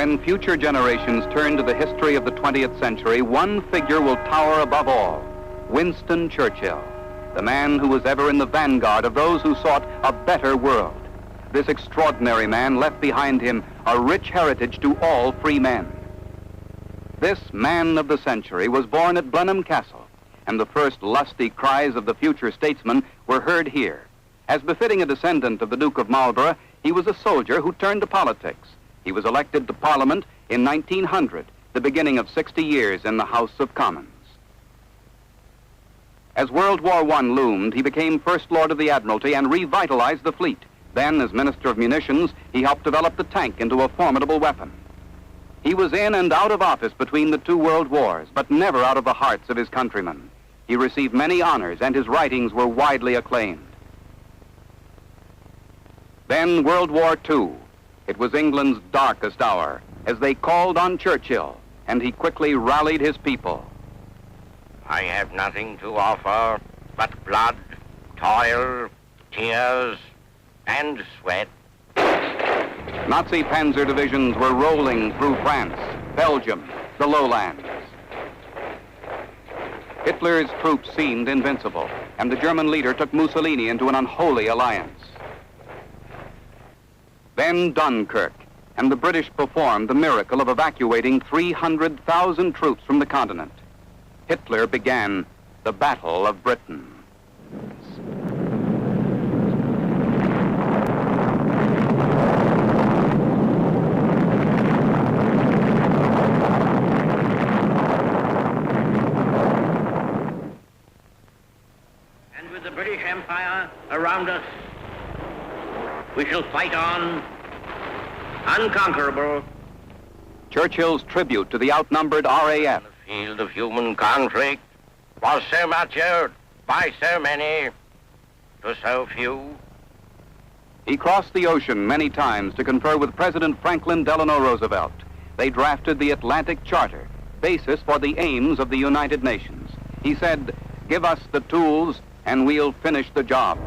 When future generations turn to the history of the 20th century, one figure will tower above all: Winston Churchill, the man who was ever in the vanguard of those who sought a better world. This extraordinary man left behind him a rich heritage to all free men. This man of the century was born at Blenheim Castle, and the first lusty cries of the future statesman were heard here. As befitting a descendant of the Duke of Marlborough, he was a soldier who turned to politics. He was elected to Parliament in 1900, the beginning of 60 years in the House of Commons. As World War I loomed, he became First Lord of the Admiralty and revitalized the fleet. Then, as Minister of Munitions, he helped develop the tank into a formidable weapon. He was in and out of office between the two world wars, but never out of the hearts of his countrymen. He received many honors, and his writings were widely acclaimed. Then World War II. It was England's darkest hour, as they called on Churchill, and he quickly rallied his people. I have nothing to offer but blood, toil, tears, and sweat. Nazi panzer divisions were rolling through France, Belgium, the lowlands. Hitler's troops seemed invincible, and the German leader took Mussolini into an unholy alliance. Then Dunkirk, and the British performed the miracle of evacuating 300,000 troops from the continent. Hitler began the Battle of Britain. And with the British Empire around us, we shall fight on, unconquerable. Churchill's tribute to the outnumbered RAF. The field of human conflict was so much owed by so many to so few. He crossed the ocean many times to confer with President Franklin Delano Roosevelt. They drafted the Atlantic Charter, basis for the aims of the United Nations. He said, "Give us the tools and we'll finish the job."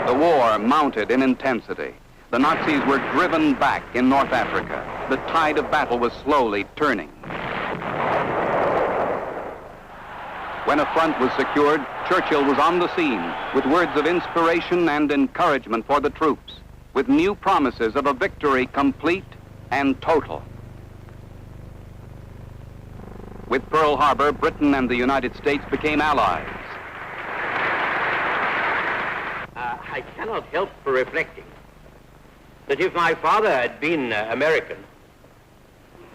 The war mounted in intensity. The Nazis were driven back in North Africa. The tide of battle was slowly turning. When a front was secured, Churchill was on the scene with words of inspiration and encouragement for the troops, with new promises of a victory complete and total. With Pearl Harbor, Britain and the United States became allies. I cannot help reflecting that if my father had been American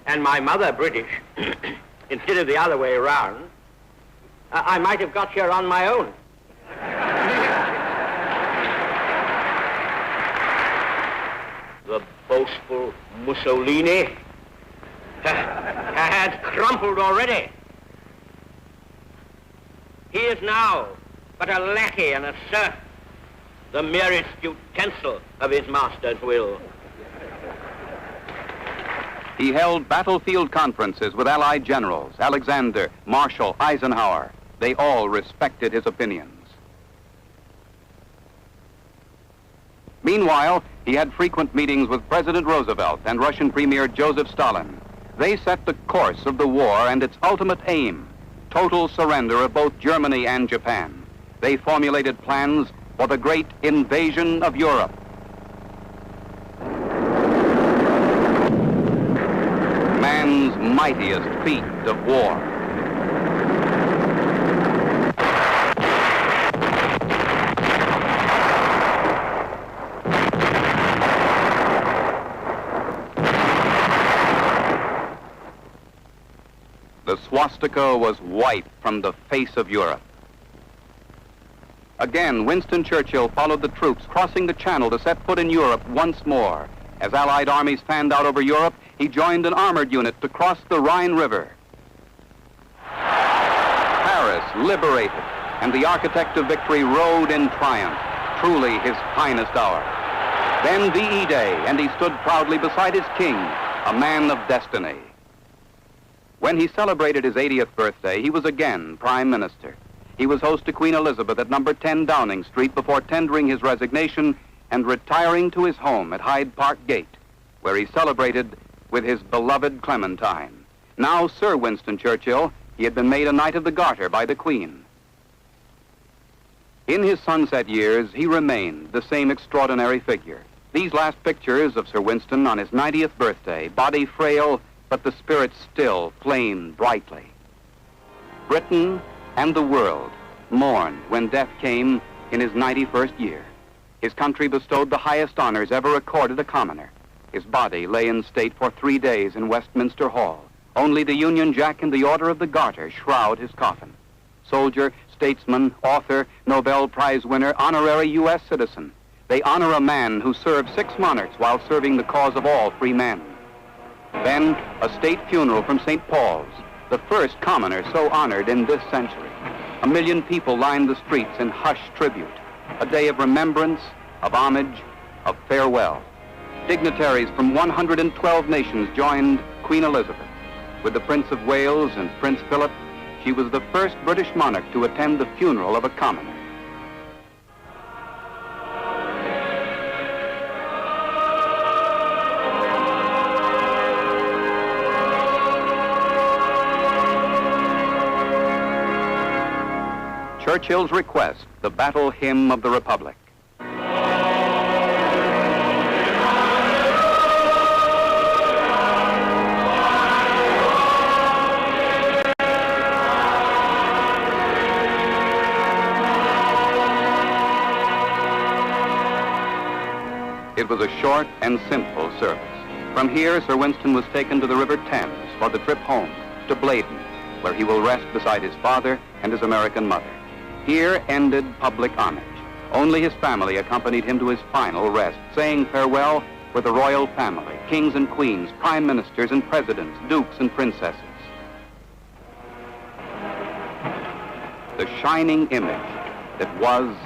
and my mother British, instead of the other way around, I might have got here on my own. The boastful Mussolini had crumpled already. He is now but a lackey and a serf, the merest utensil of his master's will. He held battlefield conferences with Allied generals, Alexander, Marshall, Eisenhower. They all respected his opinions. Meanwhile, he had frequent meetings with President Roosevelt and Russian Premier Joseph Stalin. They set the course of the war and its ultimate aim, total surrender of both Germany and Japan. They formulated plans for the great invasion of Europe. Man's mightiest feat of war. The swastika was wiped from the face of Europe. Again, Winston Churchill followed the troops crossing the Channel to set foot in Europe once more. As Allied armies fanned out over Europe, he joined an armored unit to cross the Rhine River. Paris liberated, and the architect of victory rode in triumph, truly his finest hour. Then VE Day, and he stood proudly beside his king, a man of destiny. When he celebrated his 80th birthday, he was again Prime Minister. He was host to Queen Elizabeth at number 10 Downing Street before tendering his resignation and retiring to his home at Hyde Park Gate, where he celebrated with his beloved Clementine. Now Sir Winston Churchill, he had been made a Knight of the Garter by the Queen. In his sunset years, he remained the same extraordinary figure. These last pictures of Sir Winston on his 90th birthday, body frail, but the spirit still flamed brightly. Britain and the world mourned when death came in his 91st year. His country bestowed the highest honors ever accorded a commoner. His body lay in state for 3 days in Westminster Hall. Only the Union Jack and the Order of the Garter shroud his coffin. Soldier, statesman, author, Nobel Prize winner, honorary U.S. citizen. They honor a man who served 6 monarchs while serving the cause of all free men. Then, a state funeral from St. Paul's, the first commoner so honored in this century. 1 million people lined the streets in hushed tribute. A day of remembrance, of homage, of farewell. Dignitaries from 112 nations joined Queen Elizabeth. With the Prince of Wales and Prince Philip, she was the first British monarch to attend the funeral of a commoner. Churchill's request, the battle hymn of the Republic. It was a short and simple service. From here, Sir Winston was taken to the River Thames for the trip home to Blaydon, where he will rest beside his father and his American mother. Here ended public homage. Only his family accompanied him to his final rest, saying farewell for the royal family, kings and queens, prime ministers and presidents, dukes and princesses. The shining image that was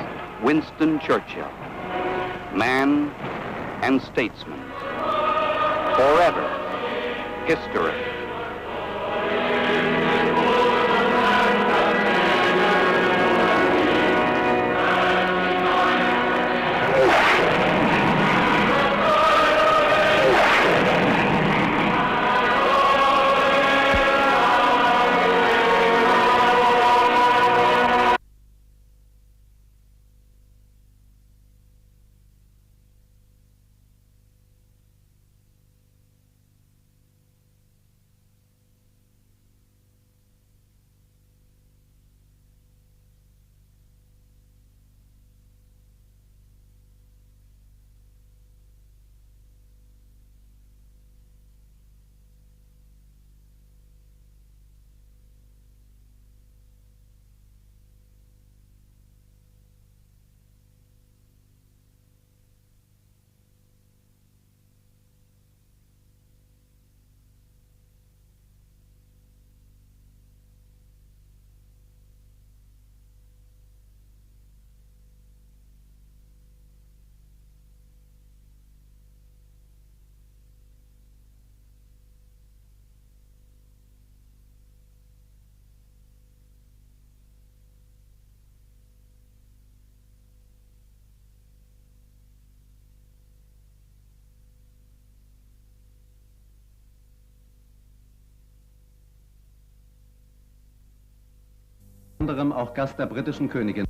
Winston Churchill, man and statesman, forever history. Auch Gast der britischen Königin.